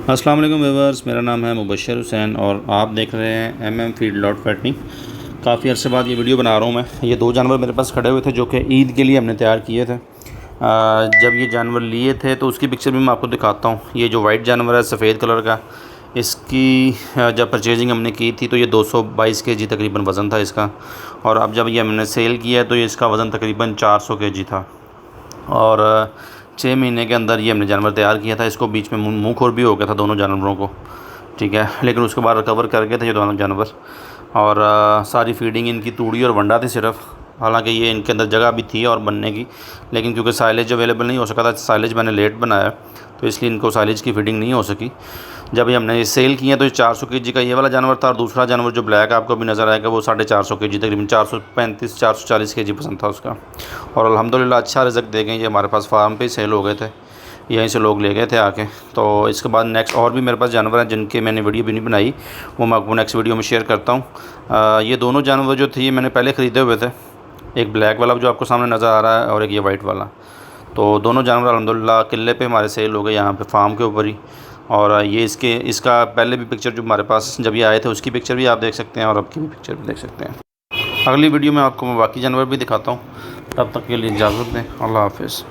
अस्सलाम वालेकुम व्यूअर्स, मेरा नाम है मुबशर हुसैन और आप देख रहे हैं एमएम फीड लॉट फैटनिंग। काफ़ी अर्से बाद ये वीडियो बना रहा हूँ मैं। ये दो जानवर मेरे पास खड़े हुए थे जो कि ईद के लिए हमने तैयार किए थे। जब ये जानवर लिए थे तो उसकी पिक्चर भी मैं आपको दिखाता हूँ। ये जो वाइट जानवर है सफ़ेद कलर का, इसकी जब परचेजिंग हमने की थी तो ये 222 केजी तकरीबन वज़न था इसका। और अब जब ये हमने सेल किया तो ये इसका वज़न तकरीबन 400 केजी था। और 6 महीने के अंदर ये हमने जानवर तैयार किया था। इसको बीच में मुँह खोर भी हो गया था दोनों जानवरों को, ठीक है, लेकिन उसके बाद रिकवर कर गए थे ये दोनों जानवर। और सारी फीडिंग इनकी तूड़ी और वंडा थी सिर्फ। हालांकि ये इनके अंदर जगह भी थी और बनने की, लेकिन क्योंकि साइलेज अवेलेबल नहीं हो सका था, साइलेज मैंने लेट बनाया तो इसलिए इनको साइलेज की फीडिंग नहीं हो सकी। जब ये हमने सेल किया तो ये 400 केजी का ये वाला जानवर था और दूसरा जानवर जो ब्लैक आपको भी नज़र आएगा वो 450 केजी, तकरीबन 435 440 केजी पसंद था उसका। और अल्हम्दुलिल्लाह अच्छा रिज़ल्ट दे गए। ये हमारे पास फार्म पे ही सेल हो गए थे, यहीं से लोग ले गए थे आके। तो इसके बाद नेक्स्ट और भी मेरे पास जानवर हैं जिनके मैंने वीडियो भी नहीं बनाई, वो मैं आपको नेक्स्ट वीडियो में शेयर करता हूँ। ये दोनों जानवर जो थे ये मैंने पहले ख़रीदे हुए थे, एक ब्लैक वाला जो आपको सामने नज़र आ रहा है और एक ये वाइट वाला। तो दोनों जानवर अल्हम्दुलिल्लाह किले पे हमारे सेल हो गए यहाँ पे फार्म के ऊपर ही। और ये इसका पहले भी पिक्चर जो हमारे पास जब ये आए थे उसकी पिक्चर भी आप देख सकते हैं और अब की भी पिक्चर भी देख सकते हैं। अगली वीडियो में आपको मैं बाकी जानवर भी दिखाता हूँ। तब तक के लिए इजाज़त दें। अल्लाह हाफ़िज़।